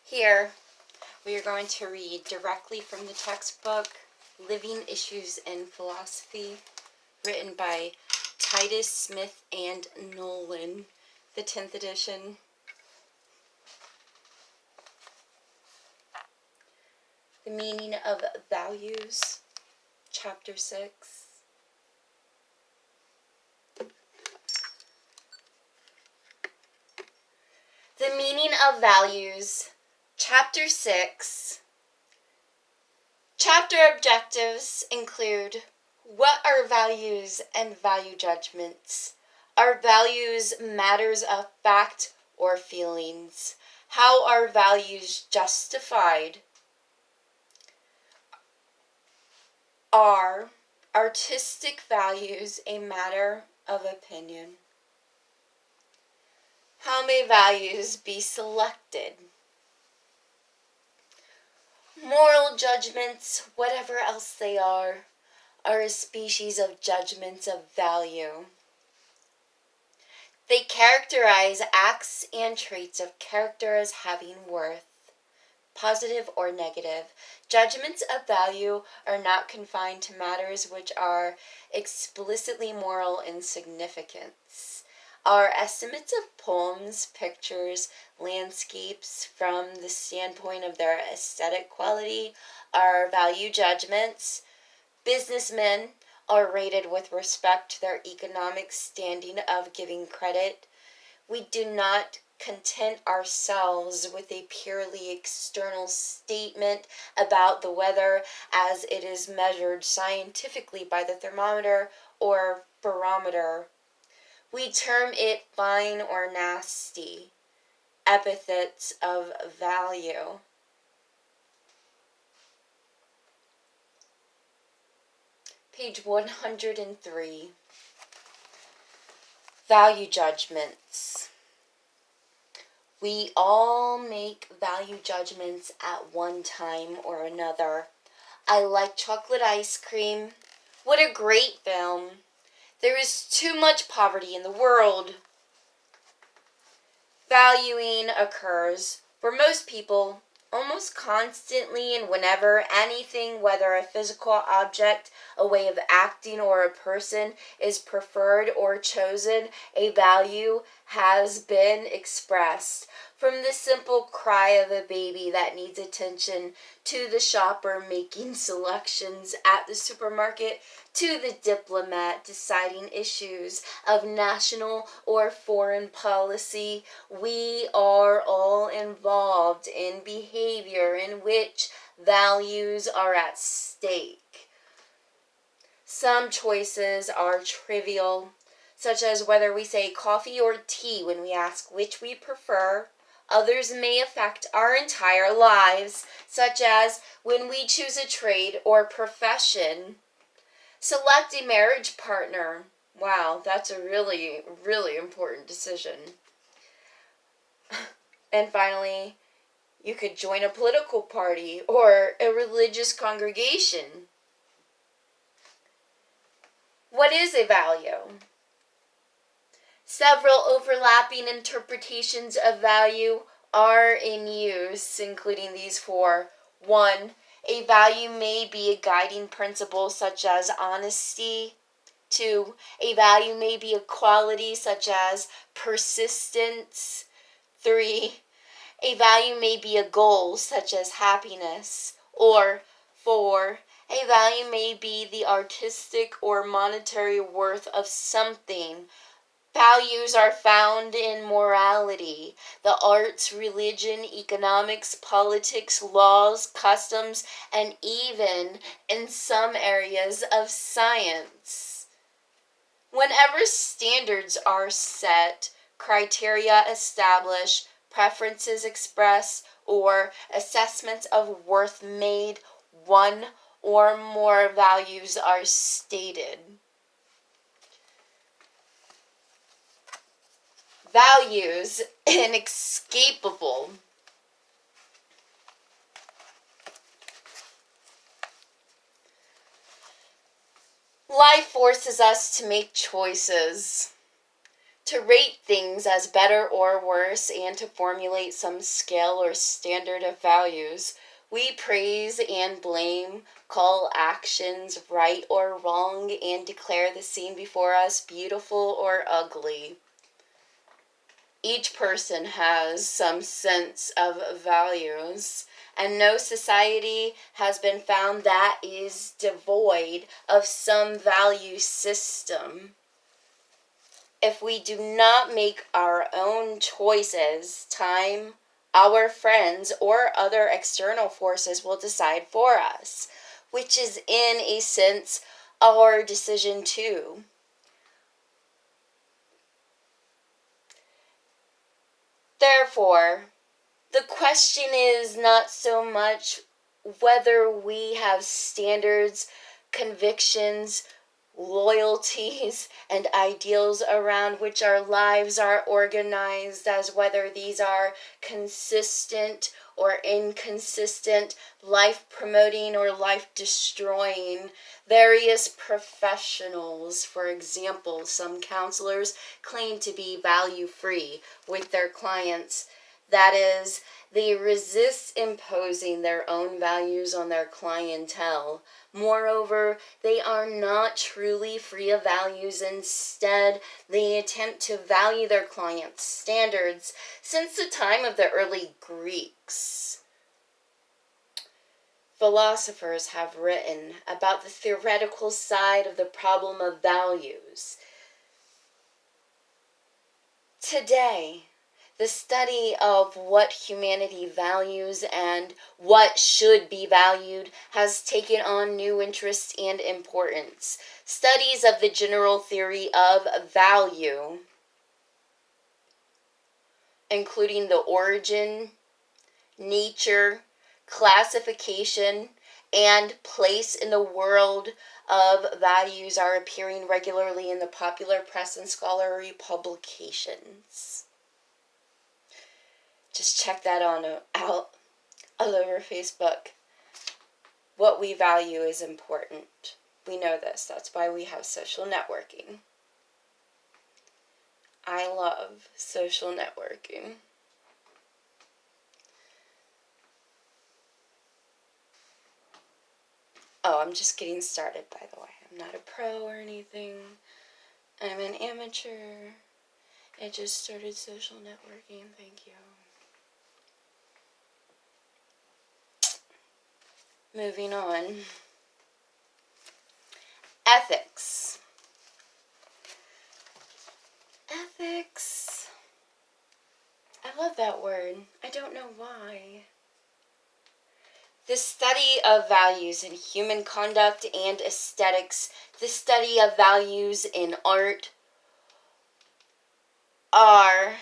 Here, we are going to read directly from the textbook, Living Issues in Philosophy, written by Titus, Smith, and Nolan, the 10th edition. The Meaning of Values, Chapter 6. The Meaning of Values, Chapter 6. Chapter objectives include: what are values and value judgments? Are values matters of fact or feelings? How are values justified? Are artistic values a matter of opinion? How may values be selected? Moral judgments, whatever else they are a species of judgments of value. They characterize acts and traits of character as having worth, positive or negative. Judgments of value are not confined to matters which are explicitly moral in significance. Our estimates of poems, pictures, landscapes from the standpoint of their aesthetic quality are value judgments. Businessmen are rated with respect to their economic standing of giving credit. We do not content ourselves with a purely external statement about the weather as it is measured scientifically by the thermometer or barometer. We term it fine or nasty, epithets of value. Page 103. Value judgments. We all make value judgments at one time or another. I like chocolate ice cream. What a great film. There is too much poverty in the world. Valuing occurs for most people almost constantly and whenever anything, whether a physical object, a way of acting, or a person, is preferred or chosen, a value has been expressed. From the simple cry of a baby that needs attention, to the shopper making selections at the supermarket, to the diplomat deciding issues of national or foreign policy, we are all involved in behavior in which values are at stake. Some choices are trivial, such as whether we say coffee or tea when we ask which we prefer. Others may affect our entire lives, such as when we choose a trade or profession. Select a marriage partner. Wow, that's a really, really important decision. And finally, you could join a political party or a religious congregation. What is a value? Several overlapping interpretations of value are in use, including these four. 1. A value may be a guiding principle such as honesty. 2. A value may be a quality such as persistence. 3. A value may be a goal such as happiness. Or 4. A value may be the artistic or monetary worth of something. Values are found in morality, the arts, religion, economics, politics, laws, customs, and even in some areas of science. Whenever standards are set, criteria established, preferences expressed, or assessments of worth made, one or more values are stated. Values inescapable. Life forces us to make choices. to rate things as better or worse, and to formulate some scale or standard of values. We praise and blame, call actions right or wrong, and declare the scene before us beautiful or ugly. Each person has some sense of values, and no society has been found that is devoid of some value system. If we do not make our own choices, time, our friends, or other external forces will decide for us, which is in a sense our decision too. Therefore, the question is not so much whether we have standards, convictions, loyalties, and ideals around which our lives are organized, as whether these are consistent or inconsistent, life promoting or life destroying. Various professionals, for example, some counselors claim to be value free with their clients. That is, they resist imposing their own values on their clientele. Moreover, they are not truly free of values. Instead, they attempt to value their clients' standards. Since the time of the early Greeks, philosophers have written about the theoretical side of the problem of values. Today, the study of what humanity values and what should be valued has taken on new interest and importance. Studies of the general theory of value, including the origin, nature, classification, and place in the world of values, are appearing regularly in the popular press and scholarly publications. Just check that out all over Facebook. What we value is important. We know this. That's why we have social networking. I love social networking. Oh, I'm just getting started, by the way. I'm not a pro or anything. I'm an amateur. I just started social networking. Thank you. Moving on. Ethics. Ethics. I love that word. I don't know why. The study of values in human conduct and aesthetics, the study of values in art, are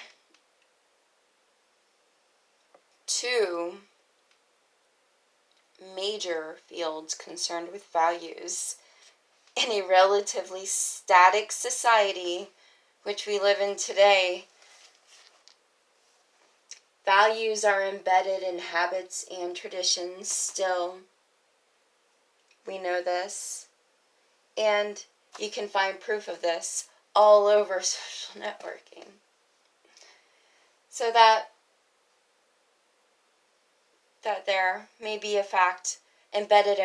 two major fields concerned with values. In a relatively static society, which we live in today, values are embedded in habits and traditions still. We know this. And you can find proof of this all over social networking. So that there may be a fact embedded in